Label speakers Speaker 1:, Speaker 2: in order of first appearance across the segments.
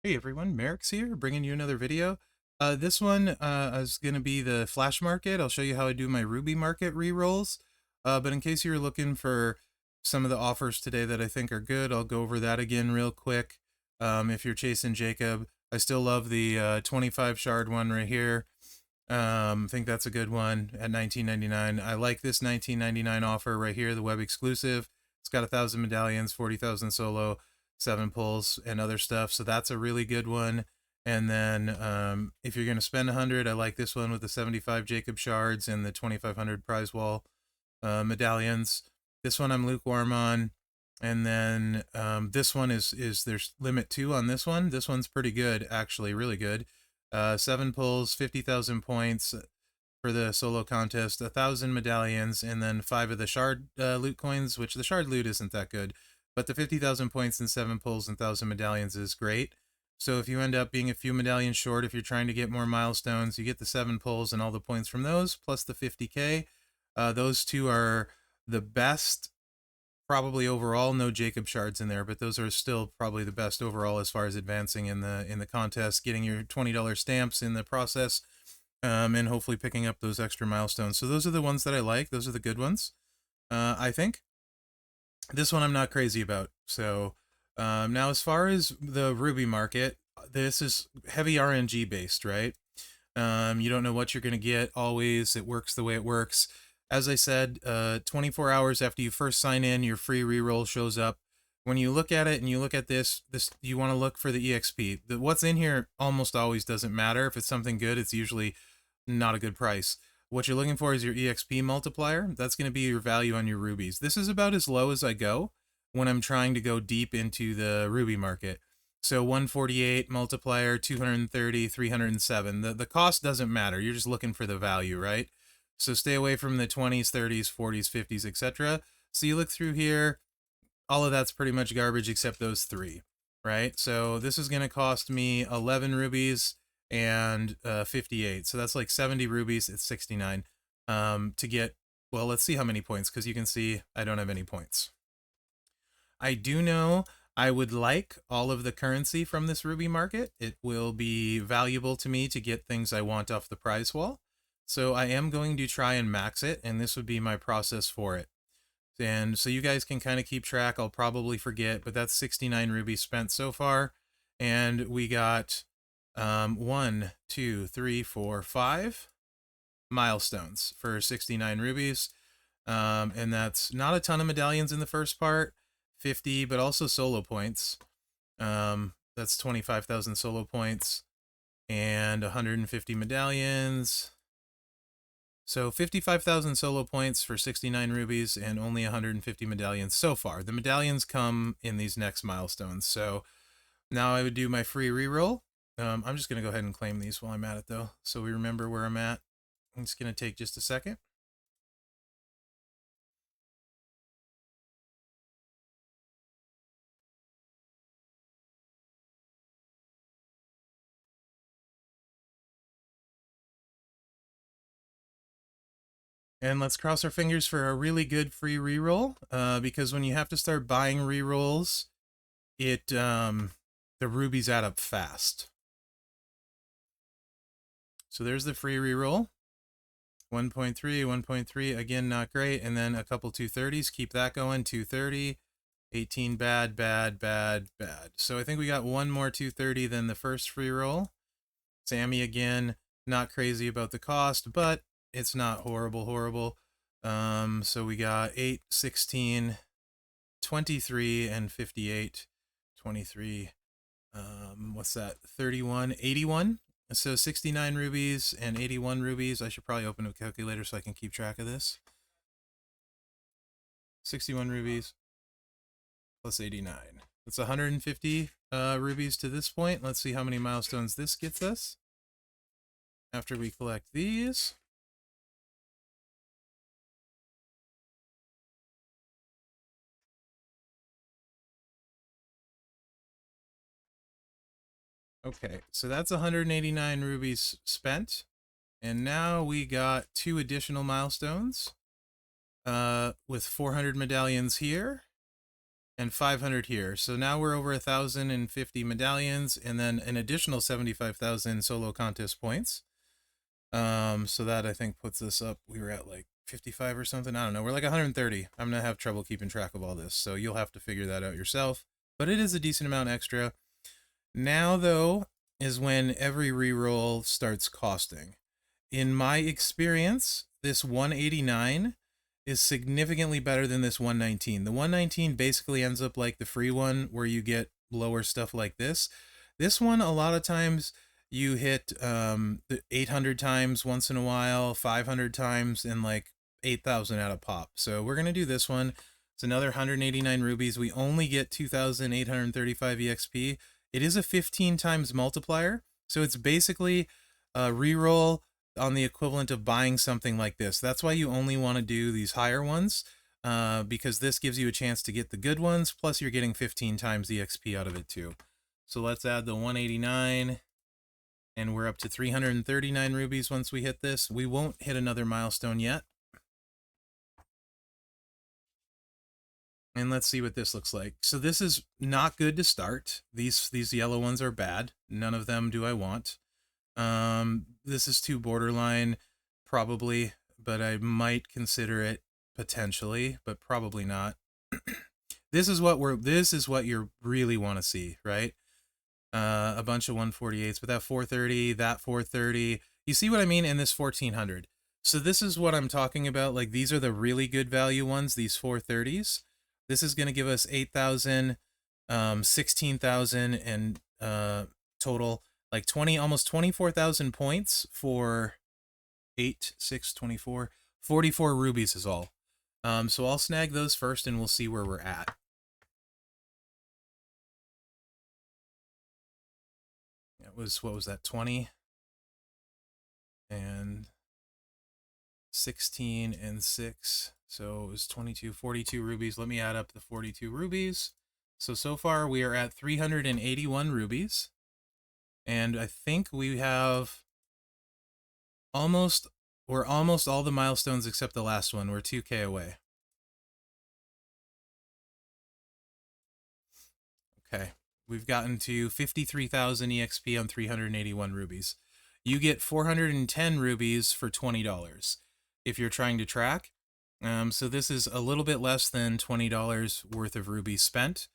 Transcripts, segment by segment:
Speaker 1: Hey everyone, Mherex here, bringing you another video. This one is going to be the Flash market. I'll show you how I do my Ruby market re-rolls. But in case you're looking for some of the offers today that I think are good, I'll go over that again real quick. If you're chasing Jacob, I still love the 25 shard one right here. I think that's a good one at $19.99. I like this $19.99 offer right here, the web exclusive. It's got 1,000 medallions, 40,000 solo, 7 pulls, and other stuff. So that's a really good one. And then if you're going to spend 100, I like this one with the 75 Jacob shards and the 2,500 prize wall medallions. This one I'm lukewarm on. And then this one is there's limit 2 on this one. This one's pretty good, actually, really good. 7 pulls, 50,000 points for the solo contest, 1,000 medallions, and then 5 of the shard loot coins, which the shard loot isn't that good. But the 50,000 points and 7 pulls and 1,000 medallions is great. So if you end up being a few medallions short, if you're trying to get more milestones, you get the 7 pulls and all the points from those, plus the 50k. Those two are the best, probably overall. No Jacob shards in there, but those are still probably the best overall as far as advancing in the contest, getting your $20 stamps in the process, and hopefully picking up those extra milestones. So those are the ones that I like. Those are the good ones, I think. This one I'm not crazy about. So now as far as the Ruby market, this is heavy RNG based, right? You don't know what you're going to get always. It works the way it works. As I said, 24 hours after you first sign in, your free reroll shows up. When you look at it and you look at this you want to look for the EXP. What's in here almost always doesn't matter. If it's something good, it's usually not a good price. What you're looking for is your EXP multiplier. That's going to be your value on your rubies. This is about as low as I go when I'm trying to go deep into the Ruby market. So 148 multiplier, 230, 307. The cost doesn't matter. You're just looking for the value, right? So stay away from the 20s, 30s, 40s, 50s, etc. So you look through here, all of that's pretty much garbage except those 3, right? So this is going to cost me 11 rubies and 58. So that's like 70 rubies. It's 69 to get, well, let's see how many points, because you can see I don't have any points. I do know I would like all of the currency from this Ruby market. It will be valuable to me to get things I want off the prize wall. So I am going to try and max it, and this would be my process for it. And so you guys can kind of keep track. I'll probably forget, but that's 69 rubies spent so far. And we got 1, 2, 3, 4, 5 milestones for 69 rubies. And that's not a ton of medallions in the first part, 50, but also solo points. That's 25,000 solo points and 150 medallions. So 55,000 solo points for 69 rubies and only 150 medallions so far. The medallions come in these next milestones. So now I would do my free reroll. I'm just going to go ahead and claim these while I'm at it, though, so we remember where I'm at. It's going to take just a second. And let's cross our fingers for a really good free reroll, because when you have to start buying rerolls, the rubies add up fast. So there's the free reroll. 1.3, 1.3, again, not great. And then a couple 230s, keep that going. 230, 18, bad, bad, bad, bad. So I think we got one more 230 than the first free roll. Sammy again, not crazy about the cost, but it's not horrible. So we got 8, 16, 23, and 58. 23, what's that? 31, 81. So 69 rubies and 81 rubies. I should probably open a calculator so I can keep track of this. 61 rubies plus 89. That's 150 rubies to this point. Let's see how many milestones this gets us after we collect these. Okay, so that's 189 rubies spent. And now we got 2 additional milestones with 400 medallions here and 500 here. So now we're over 1,050 medallions, and then an additional 75,000 solo contest points. So that I think puts us up. We were at like 55 or something. I don't know. We're like 130. I'm gonna have trouble keeping track of all this, so you'll have to figure that out yourself. But it is a decent amount extra. Now though is when every reroll starts costing. In my experience, this 189 is significantly better than this 119. The 119 basically ends up like the free one where you get lower stuff like this. This one, a lot of times you hit 800 times once in a while, 500 times, and like 8,000 at a pop. So we're going to do this one. It's another 189 rubies. We only get 2,835 EXP. It is a 15 times multiplier. So it's basically a reroll on the equivalent of buying something like this. That's why you only want to do these higher ones, because this gives you a chance to get the good ones, plus you're getting 15 times the XP out of it too. So let's add the 189, and we're up to 339 rubies once we hit this. We won't hit another milestone yet. And let's see what this looks like. So this is not good to start. These yellow ones are bad. None of them do I want. This is too borderline, probably, but I might consider it potentially, but probably not. This is what you really want to see, right? A bunch of 148s, but that 430, that 430. You see what I mean? In this 1400. So this is what I'm talking about. Like, these are the really good value ones, these 430s. This is going to give us 8,000, 16,000, and total, like almost 24,000 points for 8, 6, 24, 44 rubies is all. So I'll snag those first and we'll see where we're at. It was, what was that, 20 and 16 and 6. So it was 22, 42 rubies. Let me add up the 42 rubies. So far we are at 381 rubies. And I think we have we're almost all the milestones except the last one. We're 2K away. Okay. We've gotten to 53,000 EXP on 381 rubies. You get 410 rubies for $20 if you're trying to track. So this is a little bit less than $20 worth of rubies spent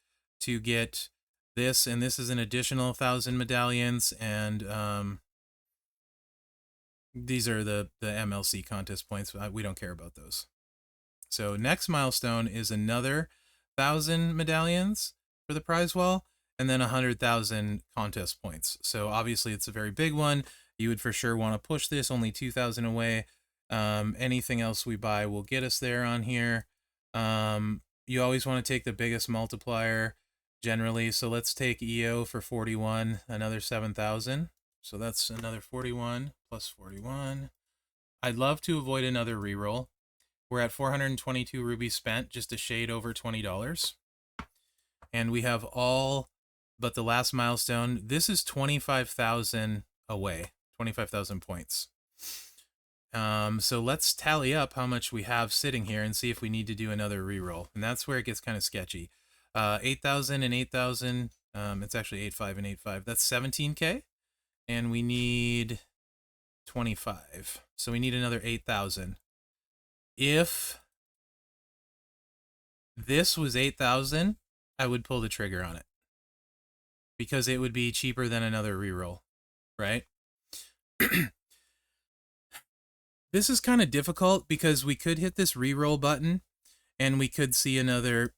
Speaker 1: to get this, and this is an additional 1,000 medallions, and these are the MLC contest points. We don't care about those. So next milestone is another 1,000 medallions for the prize wall, and then 100,000 contest points. So obviously it's a very big one. You would for sure want to push this, only 2,000 away. Anything else we buy will get us there on here. You always want to take the biggest multiplier generally. So let's take EO for 41, another 7,000. So that's another 41 plus 41. I'd love to avoid another reroll. We're at 422 rubies spent, just a shade over $20. And we have all but the last milestone. This is 25,000 away, 25,000 points. So let's tally up how much we have sitting here and see if we need to do another reroll. And that's where it gets kind of sketchy. 8,000 and 8,000. It's actually 8,500 and 8,500. That's 17K. And we need 25. So we need another 8,000. If this was 8,000, I would pull the trigger on it, because it would be cheaper than another reroll, right? This is kind of difficult because we could hit this reroll button and we could see another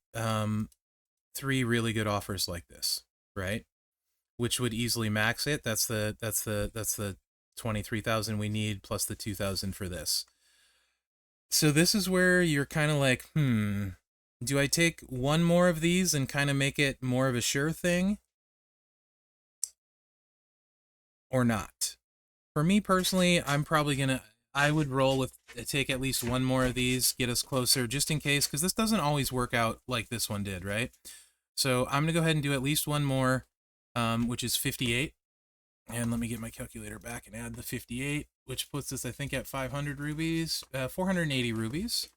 Speaker 1: 3 really good offers like this, right? Which would easily max it. That's the 23,000 we need plus the 2,000 for this. So this is where you're kind of like, do I take one more of these and kind of make it more of a sure thing or not? For me personally, I would roll with, take at least one more of these, get us closer just in case, because this doesn't always work out like this one did, right? So I'm going to go ahead and do at least one more, which is 58. And let me get my calculator back and add the 58, which puts us, I think, at 500 rubies, 480 rubies.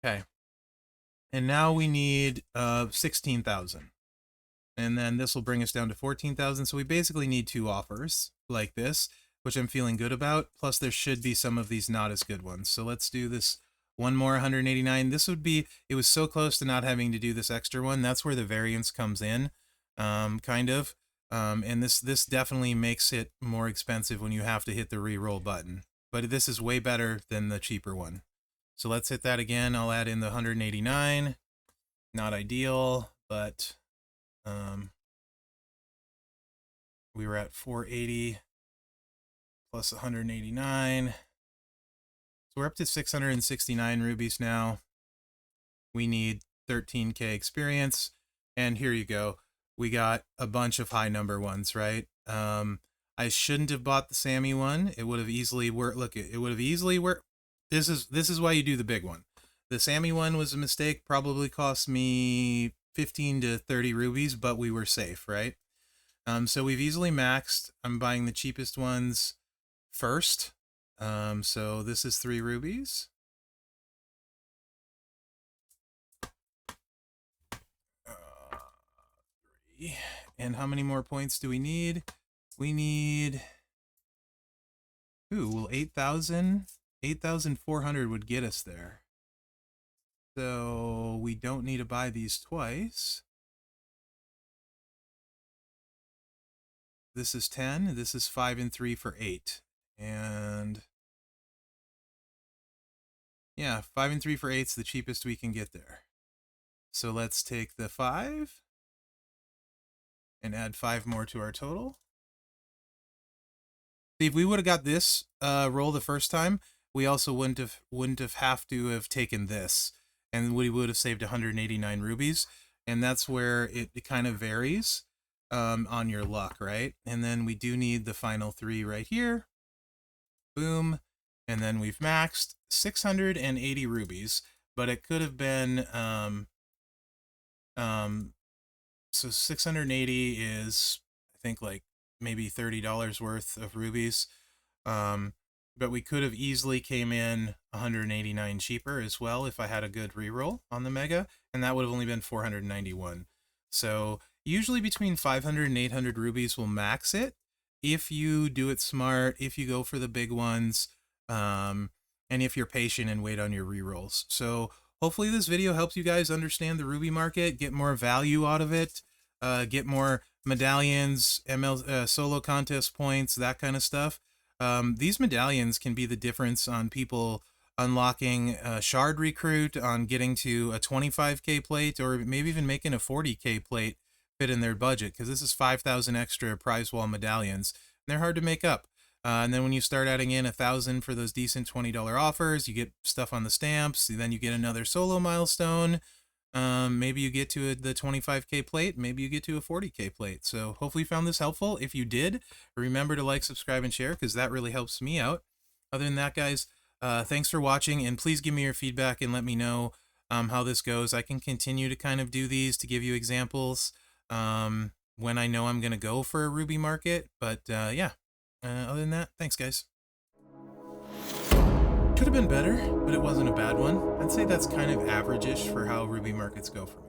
Speaker 1: Okay. And now we need 16,000. And then this will bring us down to 14,000. So we basically need 2 offers like this, which I'm feeling good about. Plus there should be some of these not as good ones. So let's do this one more 189. This would be, it was so close to not having to do this extra one. That's where the variance comes in, kind of. And this definitely makes it more expensive when you have to hit the re-roll button. But this is way better than the cheaper one. So let's hit that again. I'll add in the 189. Not ideal, but we were at 480 plus 189. So we're up to 669 rubies now. We need 13K experience. And here you go. We got a bunch of high number ones, right? I shouldn't have bought the Sammy one. It would have easily worked. Look, it would have easily worked. This is why you do the big one. The Sammy one was a mistake. Probably cost me 15 to 30 rubies, but we were safe, right? So we've easily maxed. I'm buying the cheapest ones first. So this is 3 rubies. And how many more points do we need? We need, well, 8,000. 8,400 would get us there. So we don't need to buy these twice. This is 10. This is 5 and 3 for 8. And yeah, 5 and 3 for 8 is the cheapest we can get there. So let's take the 5 and add 5 more to our total. See, if we would have got this roll the first time, we also wouldn't have to have taken this, and we would have saved 189 rubies. And that's where it kind of varies on your luck, right? And then we do need the final 3 right here. Boom. And then we've maxed 680 rubies, but it could have been so 680 is, I think, like maybe $30 worth of rubies. But we could have easily came in 189 cheaper as well if I had a good reroll on the Mega, and that would have only been 491. So usually between 500 and 800 rubies will max it if you do it smart, if you go for the big ones, and if you're patient and wait on your rerolls. So hopefully this video helps you guys understand the Ruby market, get more value out of it, get more medallions, solo contest points, that kind of stuff. These medallions can be the difference on people unlocking a shard recruit, on getting to a 25K plate, or maybe even making a 40K plate fit in their budget, because this is 5,000 extra prize wall medallions. And they're hard to make up. And then when you start adding in 1,000 for those decent $20 offers, you get stuff on the stamps, then you get another solo milestone. Maybe you get to the 25K plate, maybe you get to a 40K plate. So hopefully you found this helpful. If you did, remember to like, subscribe, and share, because that really helps me out. Other than that, guys, thanks for watching, and please give me your feedback and let me know how this goes. I can continue to kind of do these to give you examples when I know I'm going to go for a Ruby market. But yeah, other than that, thanks, guys. Could have been better, but it wasn't a bad one. I'd say that's kind of average-ish for how Ruby markets go for me.